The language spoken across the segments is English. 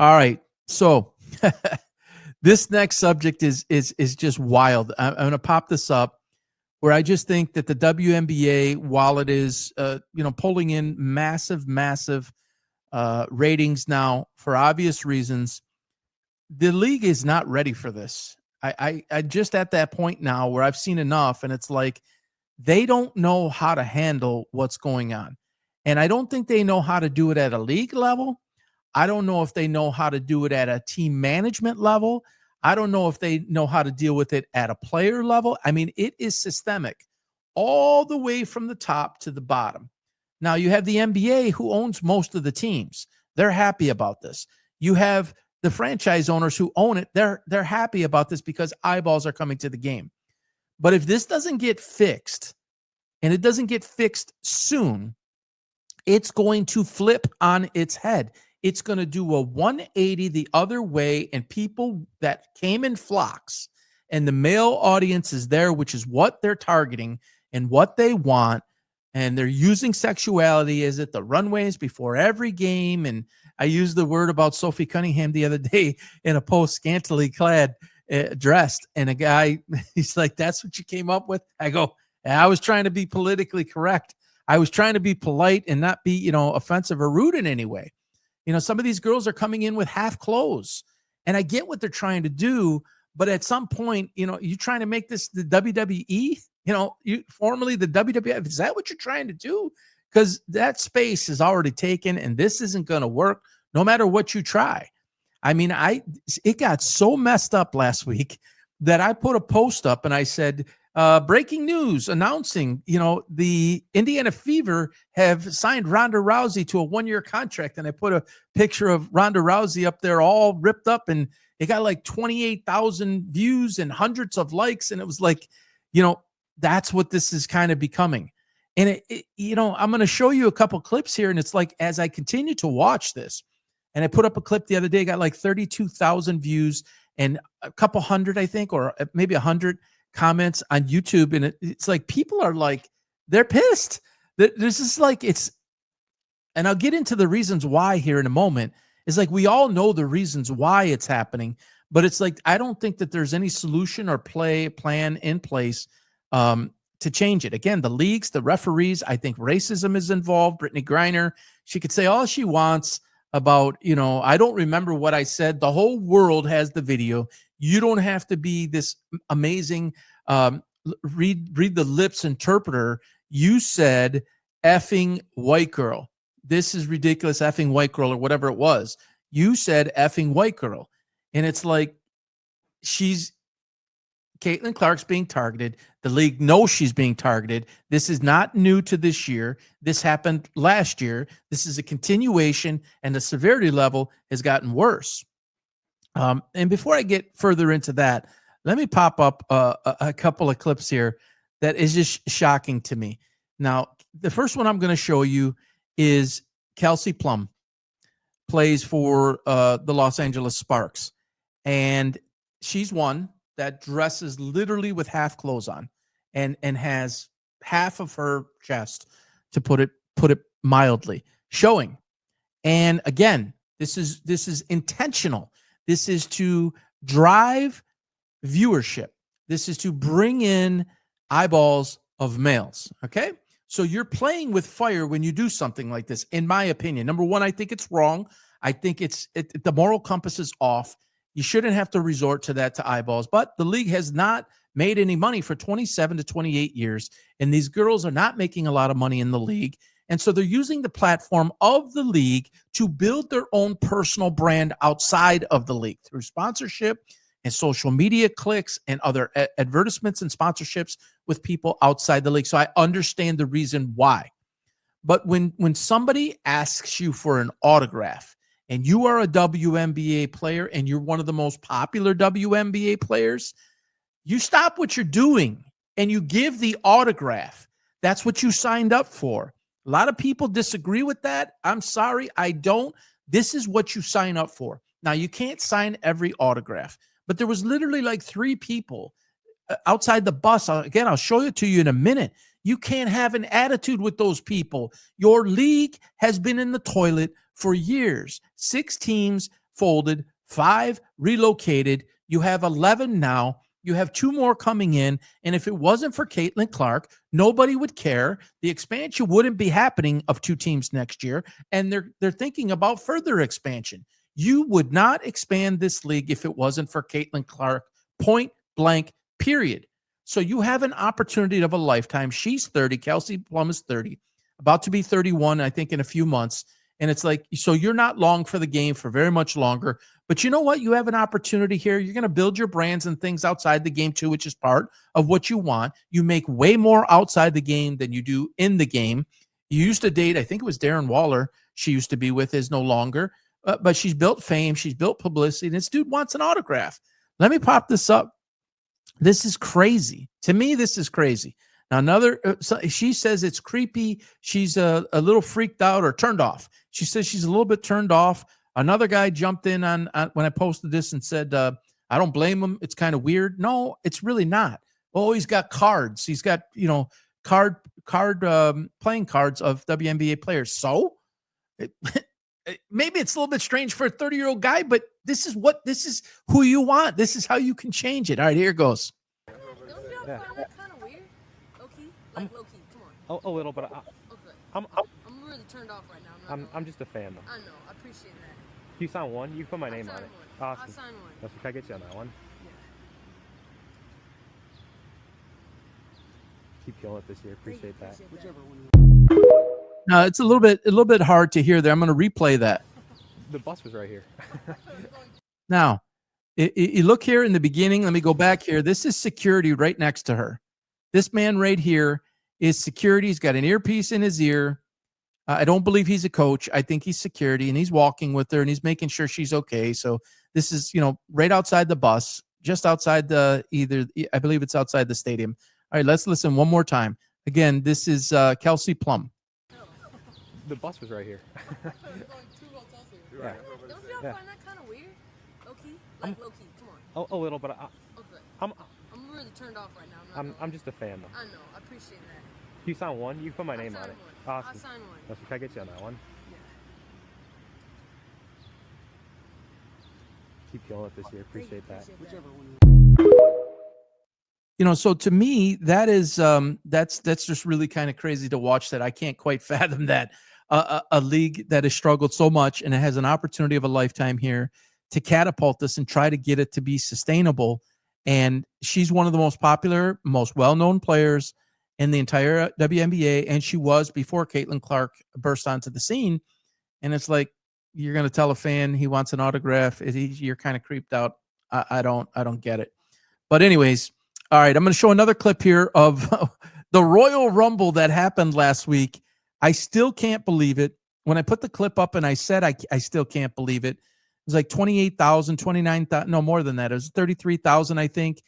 All right. So this next subject is just wild. I'm going to pop this up where I just think that the WNBA, while it is pulling in massive ratings now for obvious reasons, the league is not ready for this. I just at that point now where I've seen enough, and it's like they don't know how to handle what's going on. And I don't think they know how to do it at a league level. I don't know if they know how to do it at a team management level. I don't know if they know how to deal with it at a player level. I mean, it is systemic all the way from the top to the bottom. Now, you have the NBA who owns most of the teams. They're happy about this. You have the franchise owners who own it. They're happy about this because eyeballs are coming to the game. But if this doesn't get fixed, and it doesn't get fixed soon, it's going to flip on its head. It's going to do a 180 the other way, and people that came in flocks, and the male audience is there, which is what they're targeting and what they want, and they're using sexuality as at the runways before every game. And I used the word about Sophie Cunningham the other day in a post, scantily clad, dressed, and a guy, he's like, "That's what you came up with?" I go, "I was trying to be politically correct. I was trying to be polite and not be, offensive or rude in any way." Some of these girls are coming in with half clothes, and I get what they're trying to do, but at some point, you're trying to make this the WWE, formerly the WWF. Is that what you're trying to do? Because that space is already taken, and this isn't going to work no matter what you try. I mean, it got so messed up last week that I put a post up and I said, breaking news announcing, the Indiana Fever have signed Ronda Rousey to a 1-year contract. And I put a picture of Ronda Rousey up there all ripped up, and it got like 28,000 views and hundreds of likes. And it was like, that's what this is kind of becoming. And I'm going to show you a couple clips here. And it's like, as I continue to watch this, and I put up a clip the other day, got like 32,000 views and a couple hundred, I think, or maybe 100 comments on YouTube. And it's like, people are like, they're pissed. This is like, and I'll get into the reasons why here in a moment. It's like, we all know the reasons why it's happening, but it's like, I don't think that there's any solution or plan in place to change it. Again, the leagues, the referees, I think racism is involved. Brittany Griner, she could say all she wants about, I don't remember what I said. The whole world has the video. You don't have to be this amazing read the lips interpreter. You said effing white girl. This is ridiculous, effing white girl, or whatever it was. You said effing white girl. And it's like, Caitlin Clark's being targeted. The league knows she's being targeted. This is not new to this year. This happened last year. This is a continuation, and the severity level has gotten worse. And before I get further into that, let me pop up a couple of clips here that is just shocking to me. Now, the first one I'm going to show you is Kelsey Plum, plays for the Los Angeles Sparks, and she's one that dresses literally with half clothes on and has half of her chest, to put it mildly, showing. And again, this is intentional. This is to drive viewership. This is to bring in eyeballs of males. Okay. So you're playing with fire when you do something like this, in my opinion. Number one, I think it's wrong. I think the moral compass is off. You shouldn't have to resort to that, to eyeballs. But the league has not made any money for 27 to 28 years. And these girls are not making a lot of money in the league. And so they're using the platform of the league to build their own personal brand outside of the league through sponsorship and social media clicks and other advertisements and sponsorships with people outside the league. So I understand the reason why. But when somebody asks you for an autograph, and you are a WNBA player, and you're one of the most popular WNBA players, you stop what you're doing and you give the autograph. That's what you signed up for. A lot of people disagree with that. I'm sorry, I don't. This is what you sign up for. Now, you can't sign every autograph, but there was literally like 3 people outside the bus. Again, I'll show it to you in a minute. You can't have an attitude with those people. Your league has been in the toilet for years. 6 teams, folded, 5 relocated. You have 11 now. You have 2 more coming in. And if it wasn't for Caitlin Clark, nobody would care. The expansion wouldn't be happening of 2 teams next year. And they're thinking about further expansion. You would not expand this league if it wasn't for Caitlin Clark, point blank, period. So you have an opportunity of a lifetime. She's 30. Kelsey Plum is 30, about to be 31, I think, in a few months. And it's like, so you're not long for the game for very much longer. But you know what? You have an opportunity here. You're going to build your brands and things outside the game too, which is part of what you want. You make way more outside the game than you do in the game. You used to date, I think it was Darren Waller, she used to be with, is no longer. But she's built fame. She's built publicity. And this dude wants an autograph. Let me pop this up. This is crazy. To me, this is crazy. Now, she says it's creepy. She's a little freaked out or turned off. She says she's a little bit turned off. Another guy jumped in on when I posted this and said, I don't blame him. It's kind of weird. No, it's really not. Oh, he's got cards. He's got, playing cards of WNBA players. So maybe it's a little bit strange for a 30-year-old guy, but this is who you want. This is how you can change it. All right, here it goes. Don't y'all find that kind of weird? Low-key? Like low-key, come on. A little, but okay. I'm really turned off right now. I'm just a fan, though. I know. I appreciate that. You sign one, you put my name on it. One. Awesome. I'll sign one. That's what I get you on that one. Yeah. Keep killing it this year. Appreciate that. Whichever one. No, it's a little bit hard to hear there. I'm going to replay that. The bus was right here. Now, you look here in the beginning. Let me go back here. This is security right next to her. This man right here is security. He's got an earpiece in his ear. I don't believe he's a coach. I think he's security, and he's walking with her, and he's making sure she's okay. So this is, right outside the bus, just outside I believe it's outside the stadium. All right, let's listen one more time. Again, this is Kelsey Plum. The bus was right here. Going 2 hotels here. Yeah. Don't y'all find that kind of weird? Low-key? Like low-key, come on. A little, but Okay. I'm really turned off right now. I'm just a fan, though. I know. I appreciate that. You sign one, you put my name on it. One. Awesome. I'll sign one. That's what I get you on that one. Yeah. Keep killing it this year. Appreciate that. Whichever one. So to me, that is that's just really kind of crazy to watch. That I can't quite fathom that a league that has struggled so much and it has an opportunity of a lifetime here to catapult this and try to get it to be sustainable. And she's one of the most popular, most well-known players in the entire WNBA, and she was before Caitlin Clark burst onto the scene. And it's like, you're going to tell a fan he wants an autograph. You're kind of creeped out. I don't get it. But anyways, all right, I'm going to show another clip here of the Royal Rumble that happened last week. I still can't believe it. When I put the clip up and I said I still can't believe it, it was like 28,000, 29,000, no more than that. It was 33,000, I think.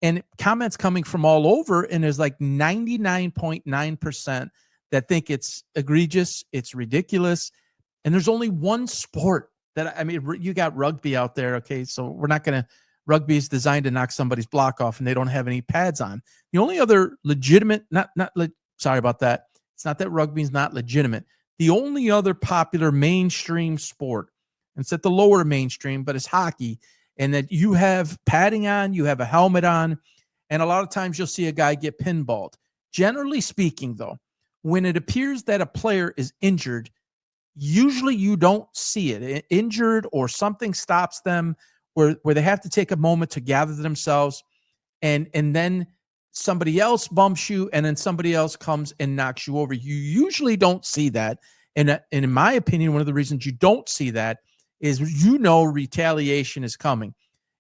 And comments coming from all over, and there's like 99.9% that think it's egregious, it's ridiculous. And there's only one sport that, you got rugby out there, okay? So we're not going to, rugby is designed to knock somebody's block off, and they don't have any pads on. The only other legitimate, sorry about that. It's not that rugby is not legitimate. The only other popular mainstream sport, and it's at the lower mainstream, but it's hockey, and that you have padding on, you have a helmet on, and a lot of times you'll see a guy get pinballed. Generally speaking, though, when it appears that a player is injured, usually you don't see it. Injured or something stops them where they have to take a moment to gather themselves, and then somebody else bumps you, and then somebody else comes and knocks you over. You usually don't see that. And in my opinion, one of the reasons you don't see that is retaliation is coming.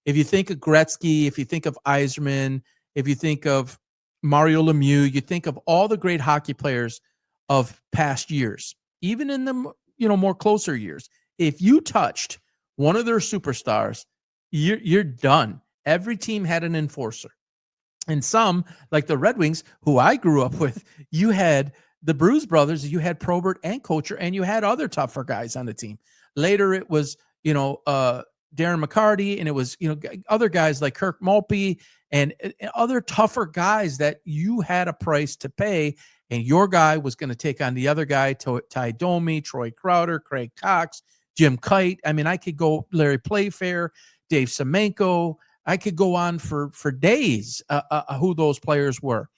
If you think of Gretzky, if you think of Yzerman, if you think of Mario Lemieux, you think of all the great hockey players of past years, even in the more closer years. If you touched one of their superstars, you're done. Every team had an enforcer. And some, like the Red Wings, who I grew up with, you had the Bruce brothers, you had Probert and Kocher, and you had other tougher guys on the team. Later, it was, Darren McCarty, and it was, other guys like Kirk Maltby and other tougher guys that you had a price to pay, and your guy was going to take on the other guy, Ty Domi, Troy Crowder, Craig Cox, Jim Kite. I mean, I could go Larry Playfair, Dave Semenko. I could go on for days who those players were.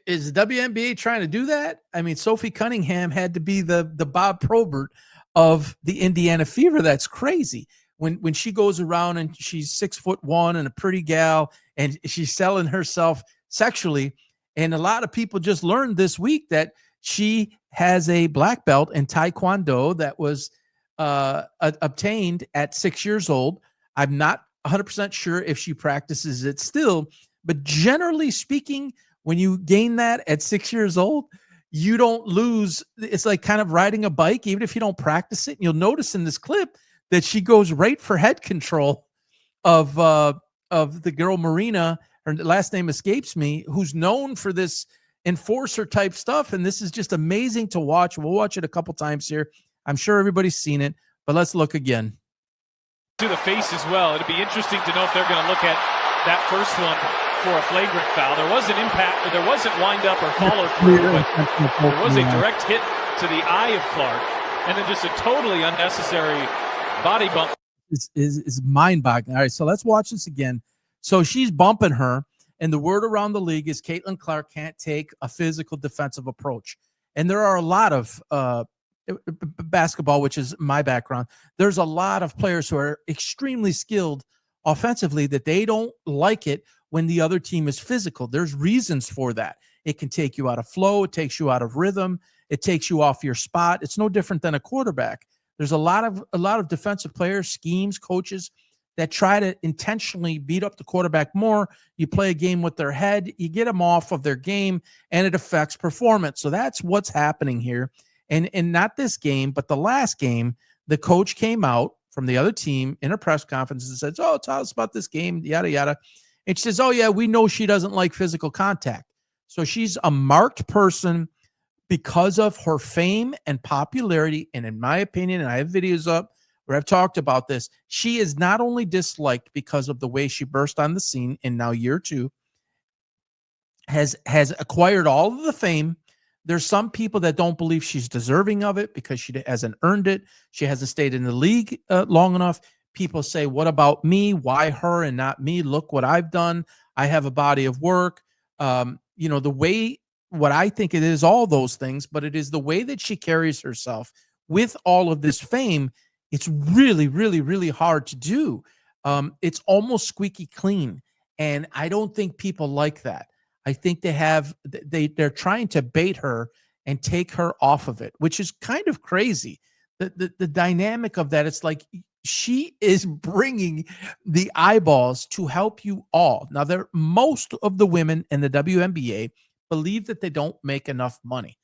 Is the WNBA trying to do that? I mean, Sophie Cunningham had to be the Bob Probert of the Indiana Fever. That's crazy. When she goes around and she's 6'1" and a pretty gal and she's selling herself sexually. And a lot of people just learned this week that she has a black belt in Taekwondo that was obtained at 6 years old. I'm not 100% sure if she practices it still, but generally speaking, when you gain that at 6 years old, you don't lose. It's like kind of riding a bike, even if you don't practice it. And you'll notice in this clip that she goes right for head control of the girl Marina. Her last name escapes me, who's known for this enforcer type stuff. And this is just amazing to watch. We'll watch it a couple times here. I'm sure everybody's seen it, but let's look again. To the face as well. It'd be interesting to know if they're going to look at that first one for a flagrant foul. There was an impact, or there wasn't wind up or follow through, but there was a direct hit to the eye of Clark, and then just a totally unnecessary body bump. Is mind-boggling. All right, so let's watch this again. So she's bumping her, and the word around the league is Caitlin Clark can't take a physical defensive approach. And there are a lot of basketball, which is my background. There's a lot of players who are extremely skilled offensively that they don't like it when the other team is physical. There's reasons for that. It can take you out of flow. It takes you out of rhythm. It takes you off your spot. It's no different than a quarterback. There's a lot of defensive players, schemes, coaches that try to intentionally beat up the quarterback more. You play a game with their head, you get them off of their game, and it affects performance. So that's what's happening here. And not this game, but the last game, the coach came out from the other team in a press conference and says, "Oh, tell us about this game, yada, yada." And she says, "Oh, yeah, we know she doesn't like physical contact." So she's a marked person because of her fame and popularity. And in my opinion, and I have videos up where I've talked about this, she is not only disliked because of the way she burst on the scene in now year 2, has acquired all of the fame. There's some people that don't believe she's deserving of it because she hasn't earned it. She hasn't stayed in the league long enough. People say, what about me? Why her and not me? Look what I've done. I have a body of work. The way, what I think it is, all those things, but it is the way that she carries herself with all of this fame. It's really, really, really hard to do. It's almost squeaky clean. And I don't think people like that. I think they're trying to bait her and take her off of it, which is kind of crazy. The dynamic of that, it's like she is bringing the eyeballs to help you all. Now, most of the women in the WNBA believe that they don't make enough money.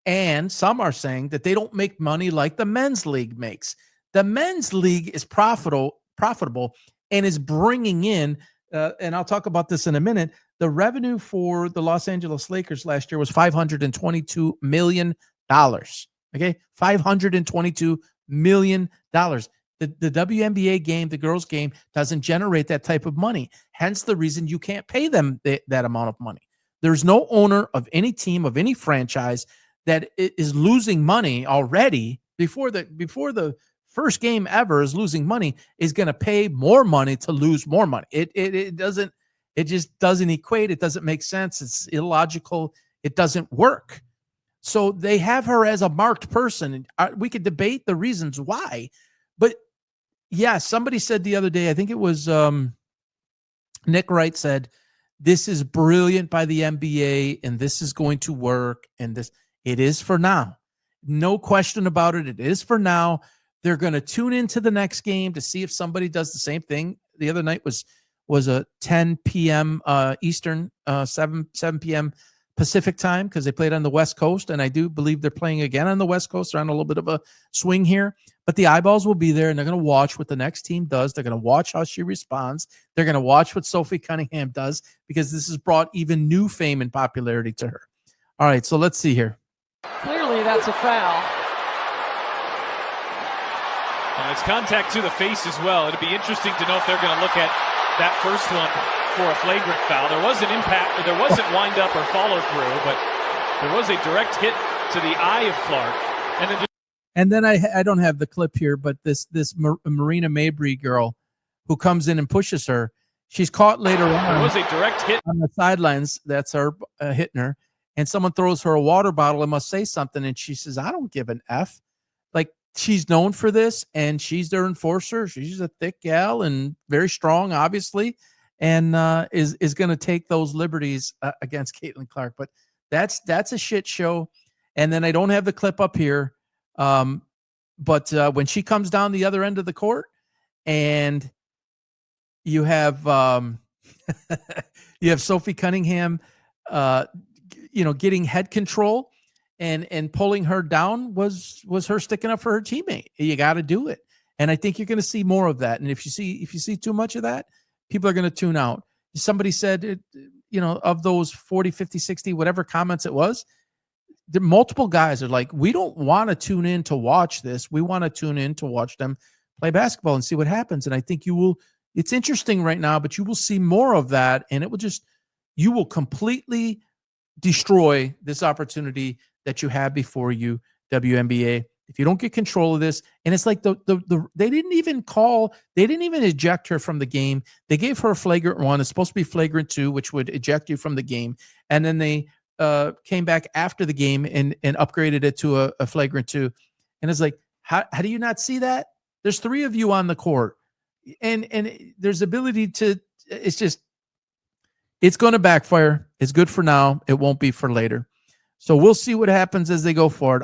And some are saying that they don't make money like the men's league makes. The men's league is profitable and is bringing in, and I'll talk about this in a minute, the revenue for the Los Angeles Lakers last year was $522 million. Okay, $522 million. The WNBA game, the girls' game, doesn't generate that type of money. Hence the reason you can't pay them that amount of money. There's no owner of any team, of any franchise, that is losing money already before the first game ever is losing money, is going to pay more money to lose more money. It just doesn't equate. It doesn't make sense. It's illogical. It doesn't work. So they have her as a marked person. We could debate the reasons why, but yeah, somebody said the other day, I think it was Nick Wright said, this is brilliant by the NBA and this is going to work. And it is for now. No question about it. It is for now. They're going to tune into the next game to see if somebody does the same thing. The other night was a 10 p.m. Eastern, 7 p.m. Pacific time, because they played on the West Coast, and I do believe they're playing again on the West Coast. They're on a little bit of a swing here, but the eyeballs will be there, and they're going to watch what the next team does. They're going to watch how she responds. They're going to watch what Sophie Cunningham does, because this has brought even new fame and popularity to her. All right, so let's see here. Clearly, that's a foul. And it's contact to the face as well. It'd be interesting to know if they're going to look at that first one for a flagrant foul. There was an impact, there wasn't wind up or follow through, but there was a direct hit to the eye of Clark. And then And then I don't have the clip here, but this Marina Mabry girl who comes in and pushes her, she's caught later on. It was a direct hit on the sidelines. That's her hitting her, and someone throws her a water bottle and must say something, and she says, "I don't give an F." Like, she's known for this, and she's their enforcer. She's a thick gal and very strong, obviously, and is going to take those liberties against Caitlin Clark. But that's a shit show. And then I don't have the clip up here. But when she comes down the other end of the court, and you have you have Sophie Cunningham, getting head control and pulling her down was her sticking up for her teammate. You got to do it, and I think you're going to see more of that. And if you see too much of that, people are going to tune out. Somebody said, of those 40, 50, 60, whatever comments it was, the multiple guys are like, we don't want to tune in to watch this. We want to tune in to watch them play basketball and see what happens. And I think you will. It's interesting right now, but you will see more of that, and you will completely destroy this opportunity that you have before you, WNBA. If you don't get control of this, and it's like they didn't even eject her from the game. They gave her a flagrant 1. It's supposed to be flagrant 2, which would eject you from the game, and then they came back after the game and upgraded it to a flagrant 2. And it's like, how do you not see that? There's 3 of you on the court, and there's ability to. It's going to backfire. It's good for now. It won't be for later. So we'll see what happens as they go forward.